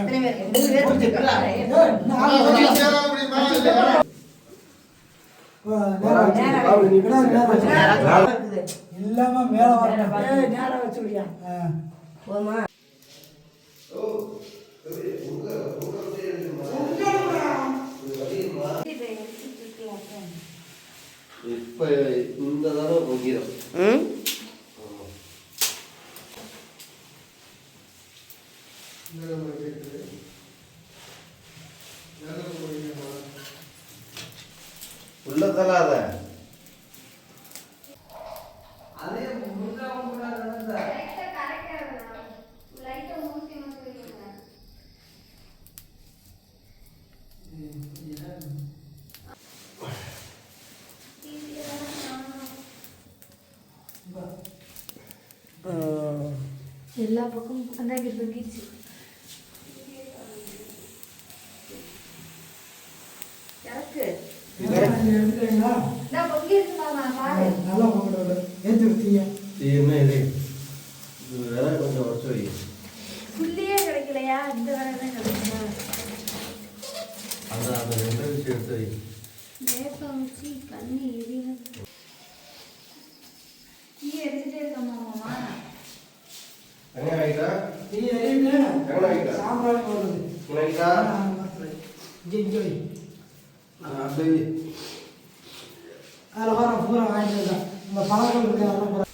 எத்தனை பேர்? 3 பேர் வச்சிருக்காங்க. இல்லாம மேல வர நேரா வச்சுடியா போமா இப்ப இந்த தடவை பொங்கிடும். உள்ள தராத எல்லா பக்கமும் அந்த கிச்சு புள்ளியே கிடைக்கலையா? இந்த வேலை தான் கிடைக்குமா? வேப்பம் வச்சு கண்ணி எரியும். நீ எரிஞ்சிட்டே இருக்கமா மாமா? சாம்பார் போடுறது அதில் வர பூரா வாங்கிட்டு இந்த பழக்கம் இருக்கு.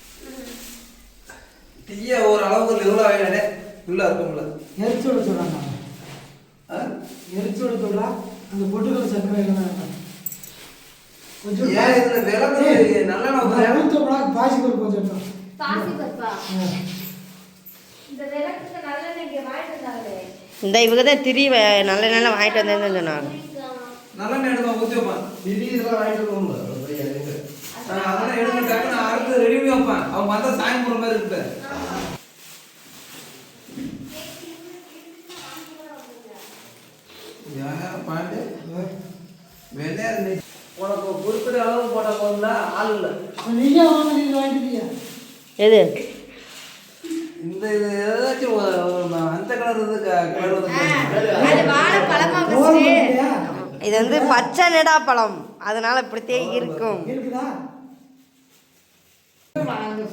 டீயை ஒரு அளவுக்கு எவ்வளோ ஆகிடானே உள்ள இருக்கும்ல எரிச்சோட சொல்கிறாங்க. எரிச்சோட சொல்கிறா அந்த பொட்டுக்கல் சர்க்கரை கொஞ்சம் ஏன் இதில் விளக்கு நல்ல பாசி பருப்பு கொஞ்சம் பாசி பருப்பா? இந்த விளக்கு நல்லெண்ணெய் இங்கே வாங்கிட்டு வந்தாங்களே. இந்த இவங்க தான் திரி நல்ல நல்லா வாங்கிட்டு வந்தேன்னு சொன்னாங்க. நல்லெண்ணெய் எடுத்து ஊற்றி வைப்பான். இதெல்லாம் வாங்கிட்டு வருவோம்ல அதெல்லாம் எடுத்துட்டாங்க. நான் அடுத்து ரெடி பண்ணி வைப்பேன். அவங்க வந்தால் சாயம் போகிற மாதிரி இருக்கு. உனக்கு குறிப்பிட்ட அளவு போட்ட போதுல ஆள் இல்லை. நீங்க வாங்கிட்டியா? எது இந்த இது ஏதாச்சும் அந்த கலர் இது வந்து பச்சை நெடா பழம், அதனால இப்படித்தே இருக்கும். இருக்குதா?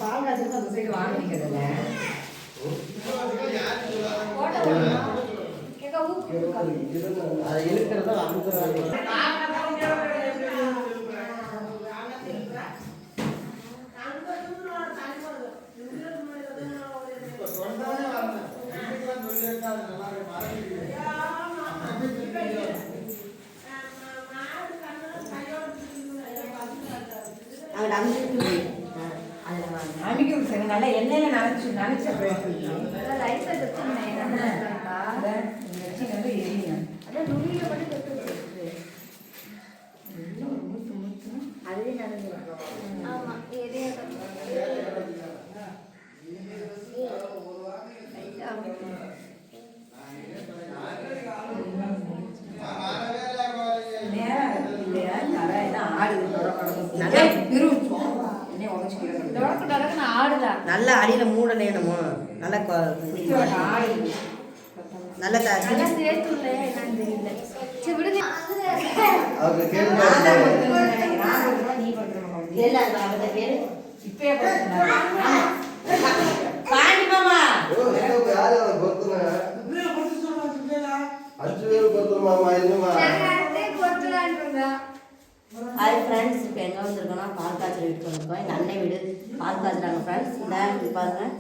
பால் காய்ச்சல் அந்த சைடு வாங்கிக்கிறதுல அது இருக்கிறத நல்லா எண்ணெயில நினைச்ச அதுவே நடந்துடும். ஆமா நல்ல அடியில மூட நேரமோ நல்ல நல்ல ஹாய் ஃப்ரெண்ட்ஸ், இப்போ எங்கே வந்திருக்கோன்னா பால் காய்ச்சல் வீட்டுக்கு வந்திருக்கோம். எங்கள் அண்ணன் வீடு பால் காய்ச்சலாங்க ஃப்ரெண்ட்ஸ். இந்த பாருங்கள்,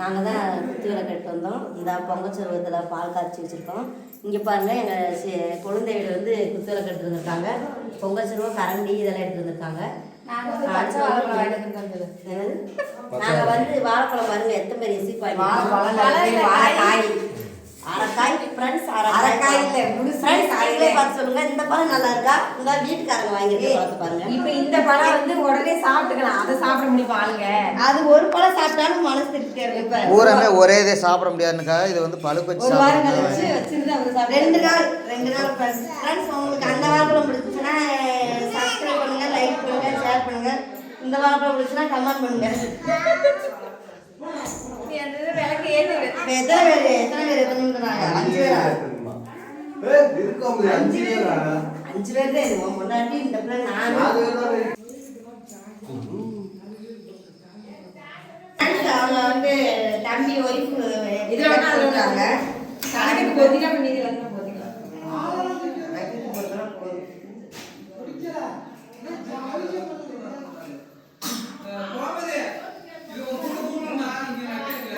நாங்கள் தான் குத்துவிளக்கு எடுத்து வந்தோம். இந்த பொங்கச்சருவத்தில் பால் காய்ச்சி வச்சுருக்கோம். இங்கே பாருங்கள், எங்கள் குழந்தை வீடு வந்து குத்துவிளக்கு எடுத்து வந்துருக்காங்க. பொங்கச்சருவம் கரண்டி இதெல்லாம் எடுத்து வந்திருக்காங்க. நாங்கள் வந்து வாழைப்பழம் பாருங்கள் எத்தனை பெரிய சீப்பாய் வாழைக்காய் அரைக்காய் ஃப்ரெண்ட்ஸ், அரைக்காய் இல்லை ஃப்ரெண்ட்ஸ். காய்களே பார்த்து சொல்லுங்க, இந்த பழம் நல்லா இருக்கா? உங்க வீட்டுக்காரங்க வாங்கிட்டு பார்த்து பாருங்க. இப்போ இந்த பழம் வந்து உடனே சாப்பிட்டுக்கலாம், அதை சாப்பிட முடியும் பாருங்க. அது ஒரு பழம் சாப்பிட்டாலும் மனசு திருப்தியா இருக்கு. பூராமே ஒரே இதே சாப்பிட முடியாதுன்னுக்காக இது வந்து பழுப்பு வச்சு ஒரு வாரம் கழிச்சு வச்சிருந்து அவர் சாப்பிட்டு 2 நாள் ஃப்ரெண்ட்ஸ். உங்களுக்கு அந்த வாழைப்பழம் பிடிச்சுன்னா சப்ஸ்கிரைப் பண்ணுங்க, லைக் பண்ணுங்க, ஷேர் பண்ணுங்க. இந்த வாழைப்பழம் பிடிச்சுன்னா கமெண்ட் பண்ணுங்க. ஊத்தி அந்த விளக்கு ஏத்தி விடு. இப்ப எத்தனை பேர் இருக்கணும்ன்றாங்க? 5 பேரா? இருக்க முடியாது 5 பேரா 5 பேர் தான் இது. உன் முன்னாடி இந்த பிள்ளை நானு. 4 பேர் தான் இருக்கு. அவங்க வந்து தம்பி ஒய்ஃப் இதுல வேணா அதுல இருக்காங்க. கணக்கு போத்தினா பண்ணி இது வந்து போத்திக்கலாம். கோமதி இது ஒரு கூட்டமா இங்க நக்கல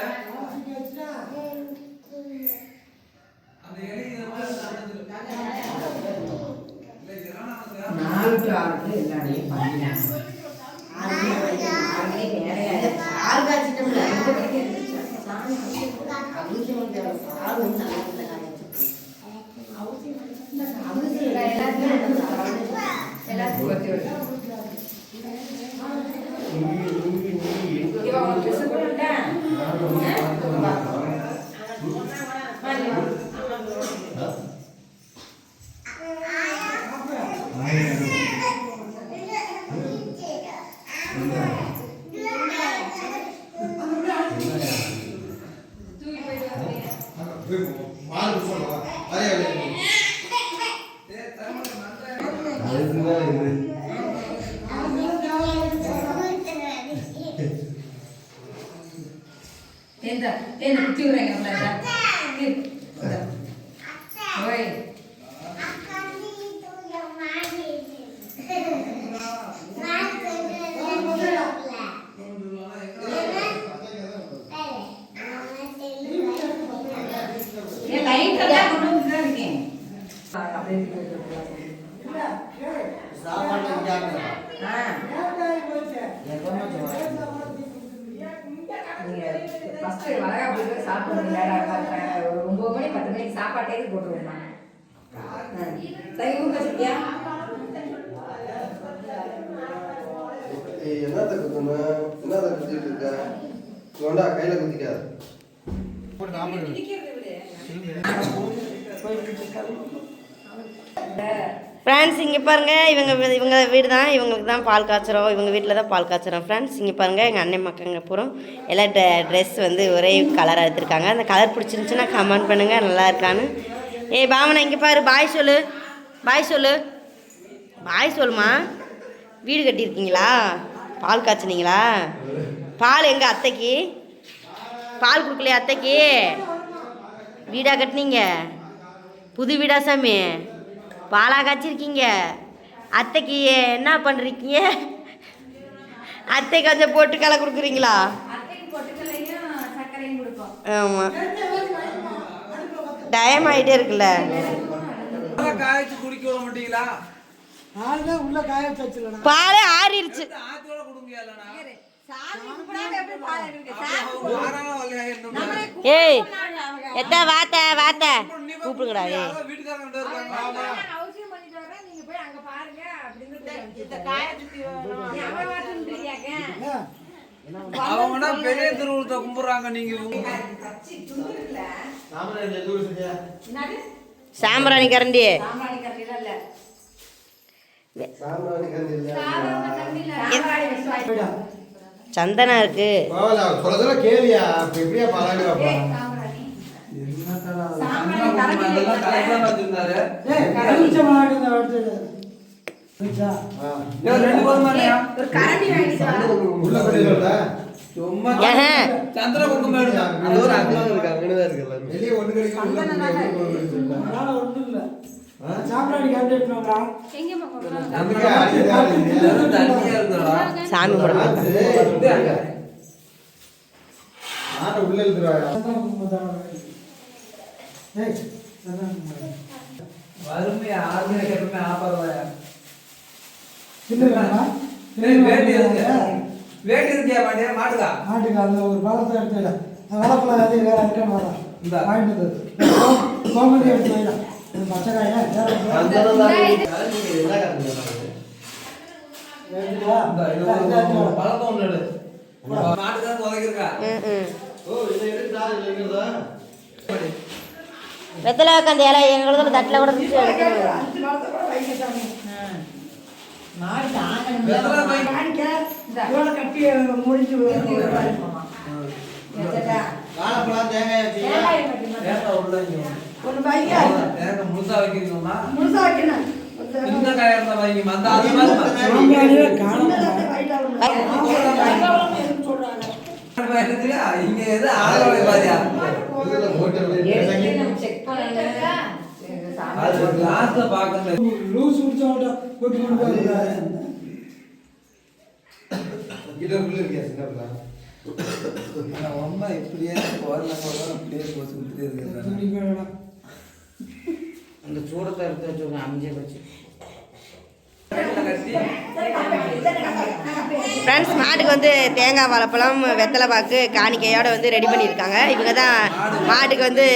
அந்த எலி இந்த மாதிரி நடந்துது இல்ல இதெல்லாம் நம்ம 4 ஆறு எல்லாரையும் பண்ணிடலாம். 6 வேலையா பால் காய்ச்சிட்டோம்ல. அவசியம் வந்து பால் வந்து நல்லா இல்லை எல்லாத்துக்கும் பத்தி விடு. இவன் உனக்கு dress கூட இல்ல? என்ன குத்தி விடுறீங்க ஓய் ஏன் லைட் எல்லாம் கொண்டு வந்து தான் இருக்கேன். அப்படியே சாப்பாடு இங்க ஃபர்ஸ்ட் வளகாப்பு போய் சாப்பிடுறீங்களா? ஒரு 9 மணி 10 மணிக்கு சாப்பாட்டே போட்டுருவோம். தயிர் வச்சிருக்கியா? என்னத்த குத்துன என்னத்த குத்திட்டு இருக்க கொண்டா கையில குத்திக்காத ஃப்ரெண்ட்ஸ் இங்கே பாருங்கள், இவங்க வீடு தான். இவங்களுக்கு தான் பால் காய்ச்சறோம். இவங்க வீட்டில் தான் பால் காய்ச்சறோம் ஃப்ரெண்ட்ஸ். இங்கே பாருங்கள், எங்கள் அண்ணன் மக்கங்க பூரம் எல்லாம் ட்ரெஸ் வந்து ஒரே கலராக எடுத்துருக்காங்க. அந்த கலர் பிடிச்சிருந்துச்சுன்னா கமெண்ட் பண்ணுங்கள், நல்லா இருக்கான்னு. ஏய் பாவனா இங்கே பாரு, பாய் சொல்லு, பாய் சொல்லு, பாய் சொல்லுமா. வீடு கட்டியிருக்கீங்களா? பால் காய்ச்சினீங்களா? பால் எங்கள் அத்தைக்கு பால் கொடுக்கலையா? அத்தைக்கு வீடாக கட்டினீங்க? புது வீடா சாமி? பாலா காய்ச்சிருக்கீங்க? அத்தைக்கு என்ன பண்ணுறீங்க? அத்தை கொஞ்சம் பொட்டுக்கலை கொடுக்குறீங்களா? ஆமாம், டைம் ஆகிட்டே இருக்குல்ல. காய்ச்சி குடிக்க விட மாட்டீங்களா? உள்ள காய வச்சுலண்ணா. பாலே ஆறிடுச்சு. ஆத்தோட குடுங்க இல்லனா ஏய் எத்தா வாத்த வாத்த கூப்பிடுங்கடா. ஏய் வீட்டுக்காரங்க இருக்காங்க. அவசியம் பண்ணிட்டு வரேன், நீங்க போய் அங்க பாருங்க அப்படின்னு இந்த காய சுத்தி அவங்கனா பெரிய திருவுளத்தை கும்பிடுறாங்க. நீங்க சாம்பிராணி கரண்டி சாம்பாணி கறிலாம் இல்ல. சாம்பிராணி கரண்டி இல்ல. சந்தனா இருக்கு. சொல்ல கேளியா எப்படியா பாலாடி வைப்பா சாம்பாணி கறந்து அதெல்லாம் கரெக்டா வச்சிருந்தாரு. ரெண்டு போதுமா இல்லையா? ஒரு கரண்டி வாங்கிட்டு வா. உள்ள போயிடுறா சும்மா ஏஹே. சந்திர குங்குமம் எடுத்தா. அது ஒரு அங்கலாம் இருக்கு அங்கனே தான் இருக்கு எல்லாமே வெளிய ஒண்ணு கிடைக்கும் உள்ள ஒன்றும் இல்லை. சாப்பிடாடி கேட்டுட்டோம்டா. எங்கேம்மா போகணும்? தண்ணியா இருந்தாடா. சாமி கும்பிட ஆட்ட உள்ள எழுதுறாயா வறுமை ஆறுமே எப்பவுமே ஆபரவாயா. இல்லைங்களா? வேட்டி இருக்கு. வேட்டி இருக்கியா மாட்டியா மாட்டுக்கா? மாட்டுக்கு அந்த ஒரு பழத்தை எடுத்து வளப்பழம் அது வேற இருக்கேன் வரேன். இந்தா. வாங்கிட்டு கோமதி எடுத்து வைடா. பச்சைக்காய அந்தரம் தான் நீங்க என்ன காட்டுங்க எடுத்துக்கா. இந்த இது ஒரு பழக்கம் ஒண்ணு எடு. மாட்டுக்கு உதைக்கிறக்கா? ஓ இத எடுத்தா இதுல இருக்குதா வெத்தலை அந்த இலை எங்களுக்கு தட்டில் கூட வச்சு எடுக்கணும். வெத்தலை போய் கட்டி முடிஞ்சு வாழைப்பழம் தேங்காய் வச்சு தேங்காய் உள்ள வைங்க. ஒன்று வைங்க தேங்காய் முழுசா வைக்கிறீங்களா? முழுசா வைக்கணும் சின்ன காயா இருந்தா வைங்க. மத்த அது மாதிரி சாம்பாரே காணும் இருக்குல்ல, இங்க எது ஆளோட பாதியா? இதுல போட்டு செக் பண்ணல அது கிளாஸ்ல பாக்கல. லூஸ் முடிச்சவன்ட்ட போட்டு கொண்டு போய் கிட்டக்குள்ள இருக்கியா சின்ன பிள்ளை? அம்மா இப்படியே போறல அப்படியே போச்சுட்டே இருக்கு. துணி போயிடலாம். அந்த சூடத்தை எடுத்து வச்சுக்கோங்க அமிஞ்சே வச்சு. ஃப்ரெண்ட்ஸ் மாட்டுக்கு வந்து தேங்காய் வாழைப்பழம் வெத்தலை பாக்கு காணிக்கையோட வந்து ரெடி பண்ணியிருக்காங்க. இவங்க தான் மாட்டுக்கு வந்து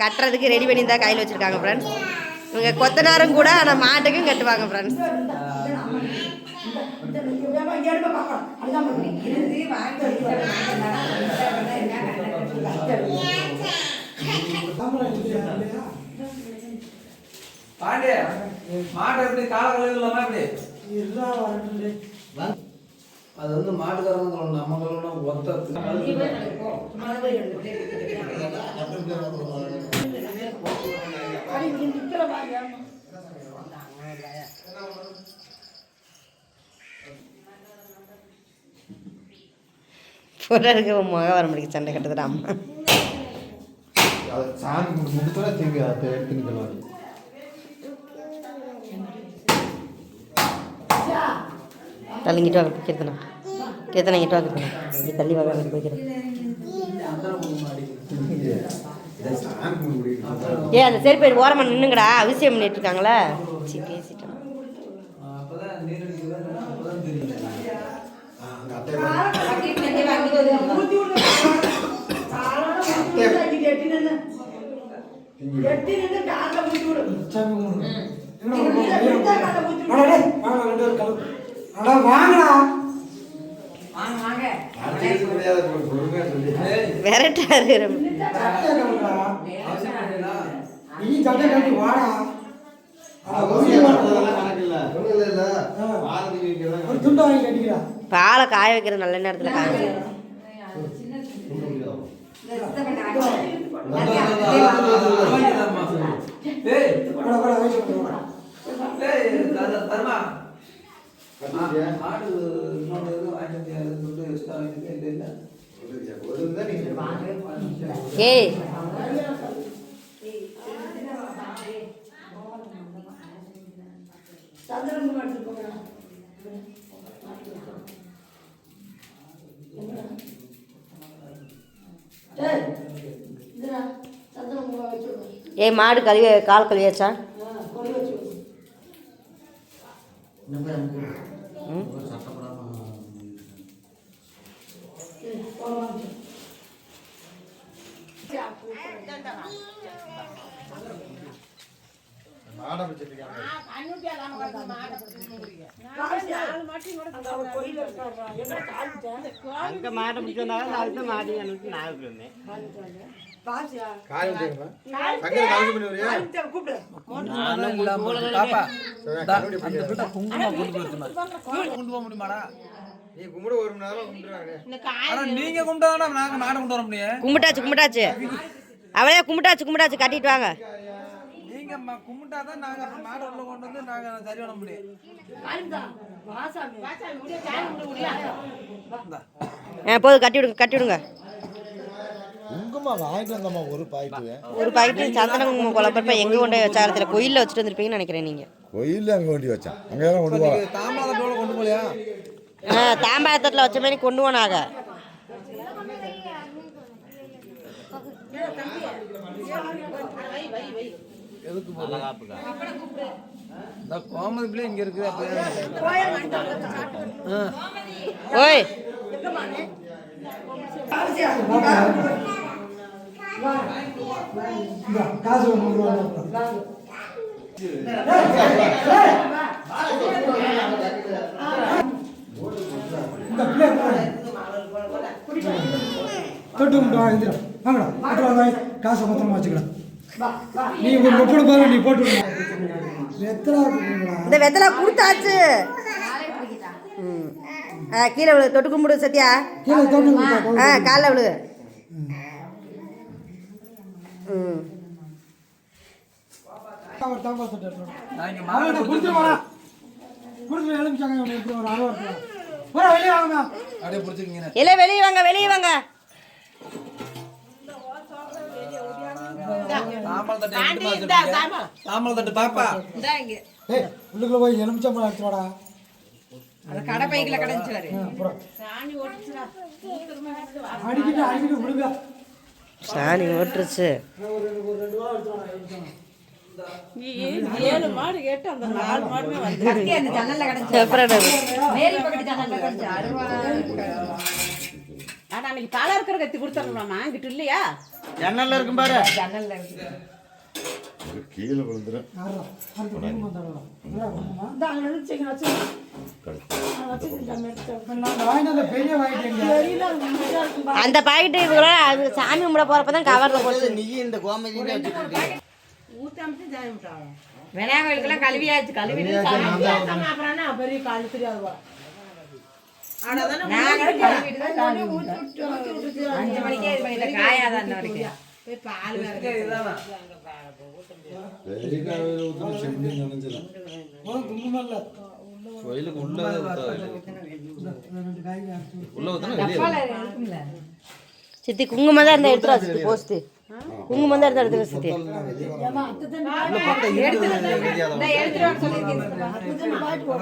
கட்டுறதுக்கு ரெடி பண்ணி தான் கையில் வச்சுருக்காங்க ஃப்ரெண்ட்ஸ். இவங்க கொத்தனாரும் கூட ஆனால் மாட்டுக்கும் கட்டுவாங்க ஃப்ரெண்ட்ஸ். பாண்டே மாட்டை எப்படி கால கழுவிடலாமா எப்படி? எல்லாம் வரட்டு அது வந்து மாட்டுக்காரங்க நம்ம கழுவுனா ஒத்த பொருளுக்கு முக வர முடியும் சண்டை கட்டுறதுடா அம்மா. அது சாமி முடித்தோட திரும்பி அதை எடுத்து நிற்கலாம். தள்ளிங்கிட்டு வாங்க கீர்த்தனா. கீர்த்தனா இங்கிட்டு வாங்க இங்கே தள்ளி வாங்க போய்க்கிறேன். சாமி முடியும். ஏ அந்த சரி போய் ஓரமாக நின்றுங்கடா அவசியம் பண்ணிட்டு இருக்காங்களே. சரி பேசிட்டேன். அப்பதான் நீர் அடிக்கிறது அப்பதான் தெரியும். வாங்கடா விரட்டாரு நீ தட்டை கட்டி வாடா ஒரு துண்டை வாங்கி கட்டிக்கிறா. பாலை காய வைக்கிற நல்ல நேரத்தில் காய வைக்கிற. தருமா மாடு இன்னொன்று வாங்கிட்டு எக்ஸ்ட்ரா வாங்கிட்டு இல்லை ஏய் ஏ மாடு கழுவி கால் கழுவியாச்சா? அங்கே மாட்டை பிடிச்சிருந்தாங்க அதுக்கு மாடி எனக்கு நாளுக்கு இருந்தேன். நீங்க கும்பிட்டா நாங்க மாடு கொண்டு வர முடியும். கும்பிட்டாச்சு அவளே கும்பிட்டாச்சு கட்டிட்டு வாங்க. நீங்க கும்பிட்டாதான் நாங்க மாடு உள்ள கொண்டு வந்து நாங்க சரி பண்ண முடியும். போதும் கட்டி விடுங்க. குங்குமம் வாங்கிட்டு வந்தோம்மா ஒரு பாக்கெட்டு சந்தன குங்குமம் குழப்பறப்ப எங்கே கொண்டு போய் வச்சாரத்தில் கோயிலில் வச்சுட்டு வந்திருப்பீங்கன்னு நினைக்கிறேன் நீங்கள். கோயிலில் அங்கே கொண்டு வச்சான் அங்கே தான் கொண்டு போவா. தாம்பாளத்தோட கொண்டு போலியா? தாம்பாளத்தில் வச்ச மாதிரி கொண்டு போனாங்க. இந்த கோமதி பிள்ளை இங்க இருக்குது. ஓய் காசு ஒன்று இந்த பிள்ளை தொட்டு கும்பிட்டு வாங்கிக்கிறோம். வாங்கடா தொட்டு வாங்க காசை பத்திரமா வச்சுக்கலாம். நீ ஒரு முப்பது பாரு நீ போட்டு வெத்தலா இந்த வெத்தலை கொடுத்தாச்சு. கீழே விழு, தொட்டு கும்பிடு சத்யா. கீழே தோண்டு காலைல விழு. ம் தாம்பா தட்டு நான் இங்க மாலை கொடுத்துட்டு வரா கொடுத்துட்டு எலுமிச்சாங்க எப்படி ஒரு அறுபது போடா வெளியே வாங்க அப்படியே பிடிச்சிருக்கீங்க. இல்லை வெளியே வாங்க, வெளியே வாங்க. தாம்பழம் தட்டு எங்கிட்டு வச்சிருக்கீங்க? தாம்பழம் தட்டு பாப்பா. ஏய் உள்ளுக்குள்ள போய் எலுமிச்சம்பழம் எடுத்து வாடா. அது கடை பைக்கில் கடைஞ்சாரு அடிக்கிட்டு விடுங்க. சாணி ஓட்டுருச்சு. ஒரு 2 வாரம் எடுத்து வாடா எலுமிச்சம்பழம். 7 மாடு கேட்டு அந்த 4 மாடுமே வந்து கத்தி அந்த ஜன்னல்ல கடைஞ்சு மேல் பக்கத்து ஜன்னல்ல கடைஞ்சு ஆனா அன்னைக்கு பாலா இருக்கிற கத்தி கொடுத்துடலாமா அங்கிட்டு இல்லையா? ஜன்னல்ல இருக்கும் பாரு. ஜன்னல்ல இருக்கு கீழே விழுந்துடும். யாரா அதுக்கு குங்குமம் தடவா. இந்த அங்க நினைச்சீங்க வச்சு நான் வாங்கினது பெரிய வாங்கிட்டேங்க. அந்த பாக்கெட்டு இவங்களோட அது சாமி கும்பிட போறப்ப தான் கவரில் போட்டு. நீ இந்த கோமதியில வச்சுக்கிட்டு ஊத்தாமட்டு ஜாய் விட்டாங்க. விநாயகர்களுக்கெல்லாம் கழுவியாச்சு கழுவிட்டு அப்புறம் பெரிய கால் தெரியாது போல. நாங்களும் கழுவிட்டு தான் சாமி கும்பிட்டோம். 5 மணிக்கே இது பண்ணிட்டு காயாதான் இன்ன வரைக்கும். போய் பால் வேற இதுதானா? பெரிய காலையில் ஊற்றி செஞ்சு நினைச்சிடும். குங்குமம் இல்லை. கோயிலுக்கு உள்ள ரெண்டு காய்கறி அரைச்சு உள்ள ஊத்துனா வெளியே டப்பால இருக்கும்ல. சித்தி குங்குமம் தான் இருந்தால் எடுத்துருவா சித்தி போஸ்ட்டு. குங்குமம் தான் இருந்தால் எடுத்துருவா சித்தி.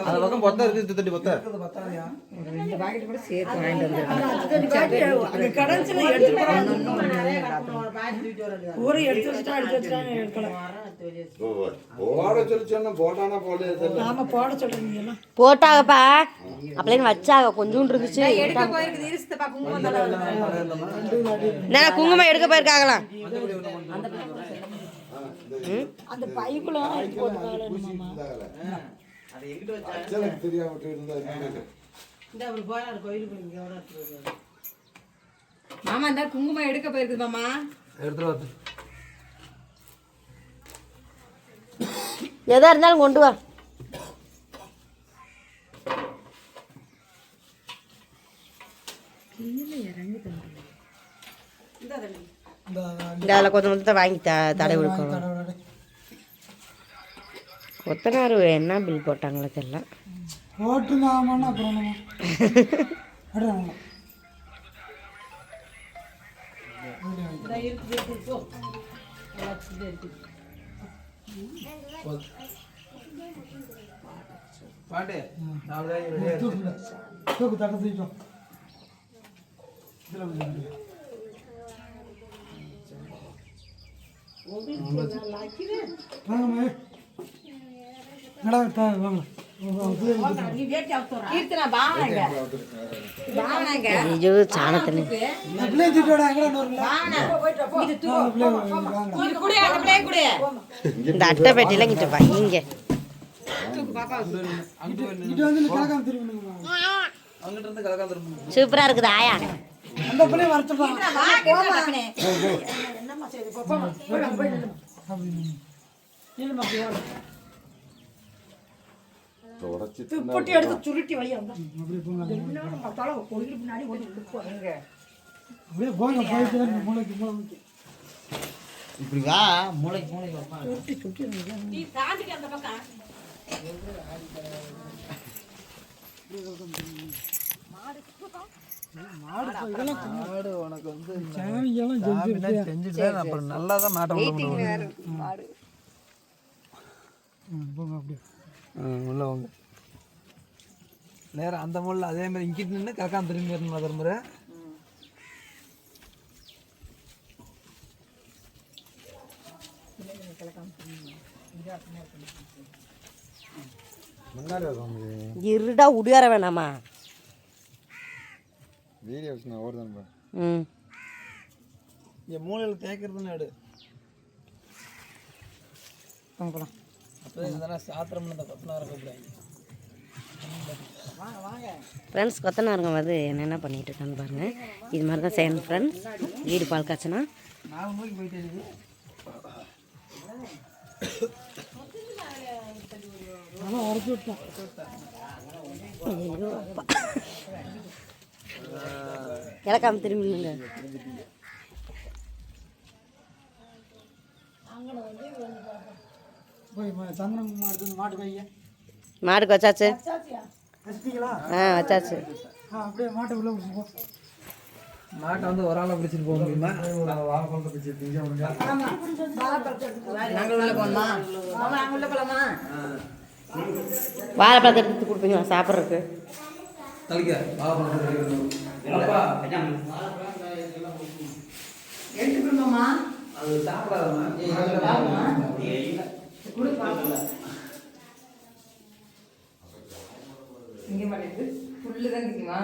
அந்த பக்கம் பொத்த இருக்கு. இது தட்டி பொத்த. இந்த பாக்கெட் கூட சேர்த்து வாங்கிட்டு வந்துருக்கேன். கடைசியில் ஊரை எடுத்து வச்சுட்டா எடுக்கலாம். போட சொல்லி சொன்னா போட்டானா போல. நாம போட சொல்றீங்க போட்டாகப்பா அப்படின்னு வச்சாக கொஞ்சோண்டு இருந்துச்சு. நான் குங்குமம் எடுக்க போயிருக்காங்களாம். அந்த பைக்குள்ள எடுத்து போட்டுக்காங்க. அச்சனுக்கு தெரியாம விட்டு இருந்தா என்ன? இந்த அவர் போறாரு கோயிலுக்கு இங்க எவ்வளோ எடுத்துருக்காரு. மாமா இந்த குங்குமம் எடுக்க போயிருக்குது மாமா. எடுத்துட்டு வந்து எதா இருந்தாலும் கொண்டு வா. இந்த அதில் கொஞ்சம் கொஞ்சத்தை வாங்கி தடை கொடுக்கணும். கொத்தனார் என்ன பில் போட்டாங்களோ தெரியல. போட்டுருந்தாமன்னா அப்புறம் நம்ம பாட்டு நான் ரெடியா தூக்கு தட்ட தூக்கிட்டோம். இதில் வாங்கம்மா மேடம் வாங்க. நீ வேட்டி அவுத்துறா. கீர்த்தனா பாவனாங்க பாவனாங்க ஐயோ சாணத்தண்ணி அப்படியே திட்டோட எங்கடா வரல. இது தூக்கு. இது குடி அந்த பிளே குடி. இந்த அட்டை பெட்டியில் இங்கிட்ட வைங்க. இது வந்து கலக்காம திரும்பி அங்கிட்ட இருந்து கலக்கா திரும்ப. சூப்பராக இருக்குது ஆயா. அந்த பிள்ளைய வரச்சுட்டான். வா கேட்டா டக்கனே. என்னம்மா செய்து போமா. போய் நில்லு. நில்லுமா போய். தொடச்சி துப்பட்டி எடுத்து சுருட்டி வை அந்த. அப்படி போங்க. என்ன பார்த்தாலும் கோயிலுக்கு முன்னாடி ஓடி நிற்பாங்க. அப்படியே போங்க போயிட்டு மூளைக்கு இப்படி வா மூளைக்கு வைப்பாங்க. நீ தாண்டிக்கு அந்த பக்கம். மாடு உனக்கு வந்து சாமியெல்லாம் செஞ்சுட்டு அப்புறம் நல்லா தான் மாட்ட வேற மாடு. போங்க அப்படியே உள்ள வாங்க. நேரம் அந்த முள்ள அதே மாதிரி இங்கிட்டு நின்று கலக்காம திரும்பி வரணும். அதர் முறை முன்னாடி இருடா உடியார வேணாமா. வீடியோ நான் ஓடுதான். ம் என் மூளையில் தேய்க்கிறதுன்னு எடு. போகலாம். அப்போ இதெல்லாம் சாத்திரம்னு அந்த கொத்தனார கூப்பிடாங்க. ஃப்ரெண்ட்ஸ் கொத்தனாருங்க வந்து என்னென்ன பண்ணிகிட்டு இருக்கான்னு பாருங்கள். இது மாதிரி தான் செய்யணும் ஃப்ரெண்ட்ஸ். வீடு பால் காய்ச்சினா 4 மணிக்கு போயிட்டு இருக்குது. ஆனால் உடச்சி விட்டோம். ஐயோ அப்பா இலக்காம திரும்பிங்க. போய் சந்தனம் எடுத்து மாட்டு வைங்க. மாட்டுக்கு வச்சாச்சு. வச்சிட்டீங்களா? வச்சாச்சு. அப்படியே மாட்டை உள்ள பிடிச்சிப்போம். மாட்டை வந்து ஒரு ஆளாக பிடிச்சிட்டு போக முடியுமா? வாழைப்பழத்தை பிடிச்சிருக்கீங்க அவங்க. நாங்கள் உள்ள போகணுமா? மாமா நாங்கள் உள்ள போகலாமா? வாழைப்பழத்தை எடுத்து கொடுப்பீங்களா சாப்பிட்றதுக்கு? தலிக்க வாழைப்பழம் எடுத்துக்கணுமாம்மா? அது சாப்பிடாதம்மா. திங்க மாட்டேங்குது. புல்லு தான் திங்குமா?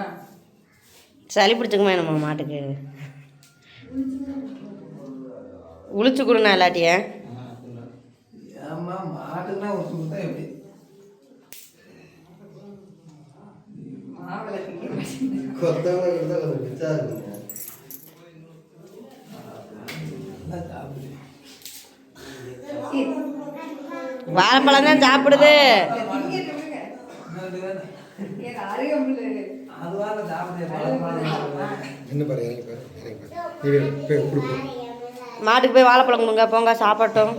சளி பிடிச்சிக்குமா நம்ம மாட்டுக்கு? உளிச்சு கொடுண்ணா இல்லாட்டிய. ஏம்மா மாட்டுக்குன்னா ஒரு சுத்தம் தான் எப்படி? மாவிளை திங்க மாட்டேங்குது. கொத்தவங்க இருந்தால் கொஞ்சம் பிச்சா இருக்குங்க. வாழைப்பழம் தான் சாப்பிடுது. என்ன பாரு மாட்டுக்கு போய் வாழைப்பழம் கொடுங்க போங்க சாப்பிட்டோம்.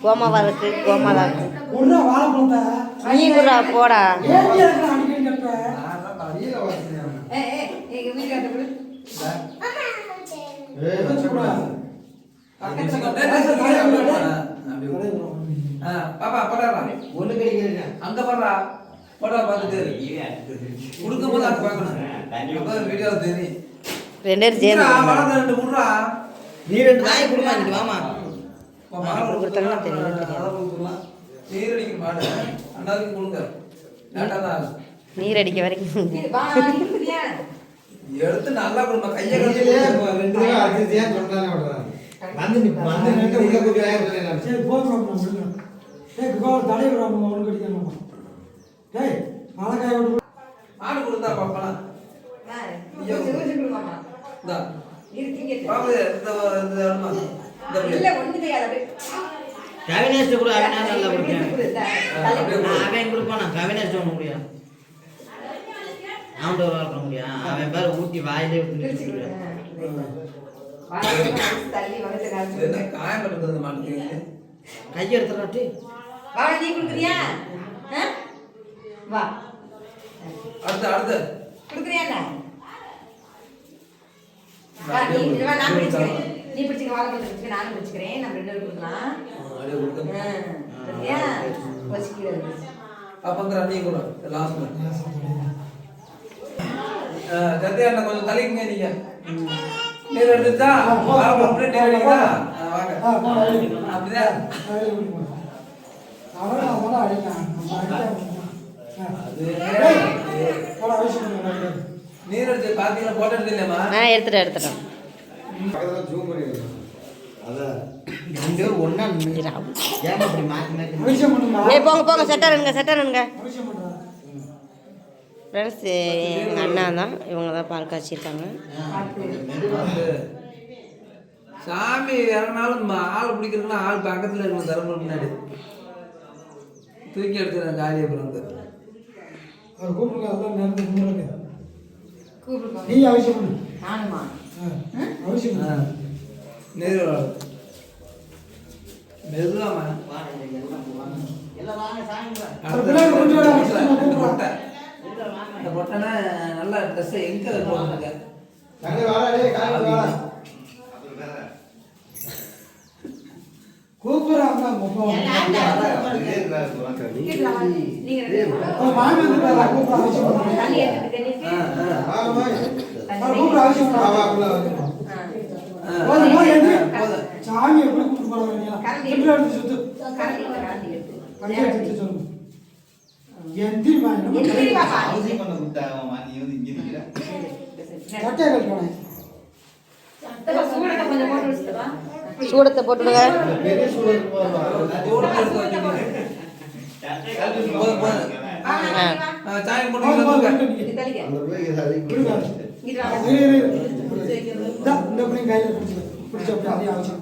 கோமாவா இருக்கு கோமாதான் இருக்கு. ஒரு வாழைப்பழத்தை நீ குடுறா போடா. அடிக்கடி கேட்பேன். எங்க வீட்டுக்காரத்தை கொடு. பாப்பா போடாடா. ஒண்ணு கிடைக்கிறீங்க அங்க பாடுறா போடா பார்த்துட்டு கொடுக்கும் போது அது பார்க்கணும். வீடியோ தெரியும். 2 பேரும் சேர்ந்து வளர்ந்து 2 முடுறா. நீ 2 நாய் கொடுமா இங்கிட்டு வாமா. கொடுத்தாங்கன்னா தெரியும் தெரியாது. நீர் அடிக்கிற மாடு அண்ணாவுக்கு கொடுங்க. லேட்டாக தான் ஆகும். நீர் அடிக்க வரைக்கும் எடுத்து நல்லா கொடுமா கையை சரி போதும் முடியும். தடை விடாம ஒன்று கடிக்கணுமா? டேய் மழைக்காய விட்டு மாடு கொடுத்தா பாப்பலாம். கொடுமாமா. இந்தா இருக்கு பாப்பு இந்த வேணுமா? இந்த இல்ல ஒண்ணு தெரியாது. கவினேஷ் கூட அவன் நல்லா கொடுத்தேன். அப்படியே கொடு. அவன் கொடுப்பானா கவினேஷ் ஒண்ணு முடியா அவன் ஒரு வாழ முடியா அவன் பேர் ஊட்டி வாயிலே தள்ளி வந்து என்ன காயம் பட்டுறது மாட்டுக்கு? கையை எடுத்துறாட்டி வா நீ குடுக்குறியா? வா அடுத்து குடுக்குறியா? வா நீ வா நான் பிடிச்சுக்கிறேன். நீ பிடிச்சுக்க வாழைப்பழத்தை பிடிச்சுக்க நானும் பிடிச்சுக்கிறேன். நம்ம 2 பேரும் கொடுக்கலாம். அப்படியே கொடுக்க. சரியா? வச்சுக்கிறது. அப்பங்கிற நீ கூட லாஸ்ட் கத்தியா கொஞ்சம் தலைக்குங்க நீங்க. நீர் எடுத்துச்சா அப்படியே நீர் அடிக்குதா? வாங்க அப்படிதான். அவன் அவனை அடிக்கான். நீர் அடிச்சு பாத்தீங்கன்னா போட்டோ எடுத்து இல்லையம்மா? எடுத்துட்டேன். ஜூம் பண்ணிடுங்க. அதான் 2 பேரும் ஒண்ணா ஏமா அப்படி மாத்தி மாத்தி அவசியம் பண்ணுமா? போங்க செட்டானுங்க. அவசியம் பண்ணுறா. ஃப்ரெண்ட்ஸ் எங்கள் அண்ணா தான் இவங்க தான் பால் காய்ச்சிருக்காங்க. சாமி இறங்கினாலும் ஆள் பிடிக்கிறதுனா ஆள் பக்கத்தில் இருக்கணும். தரம்பு முன்னாடி தூக்கி எடுத்துறேன் காலியை பிறந்து அவர் கூப்பிடுங்க. அதெல்லாம் நேரத்துக்கு முன்னாடி கூப்பிடுங்க. நீ அவசியம் பண்ணு. நானுமா? அவசியம் பண்ணு. நேரு மெதுவாமா எல்லாம் வாங்க சாமிங்க இந்த பொட்டனை நல்லா ட்ரெஸ்ஸை எங்கே போட்டுருங்க. கூப்பிடுறாங்க. நீங்க மாமி வந்துட்டாரா? கூப்பிட அவசியம் பண்ணு. தண்ணி எடுத்துட்டு கூப்பிட அவசியம் பண்ணு. சாமி எப்படி கூப்பிட்டு போறாங்க? சுத்து எடுத்து சொல்லுங்க. எந்திரிமா அவசியம் பண்ண கூப்பிட்டாமா நீ வந்து இங்க இருக்கிற கட்டை கட்டணும். சூடத்தை போட்டுடுங்க. பெரிய சூழல் சாமி போட்டு அந்த பிள்ளைங்க இந்த பிள்ளைங்க கையில் பிடிச்சி அப்படியே அவசியம்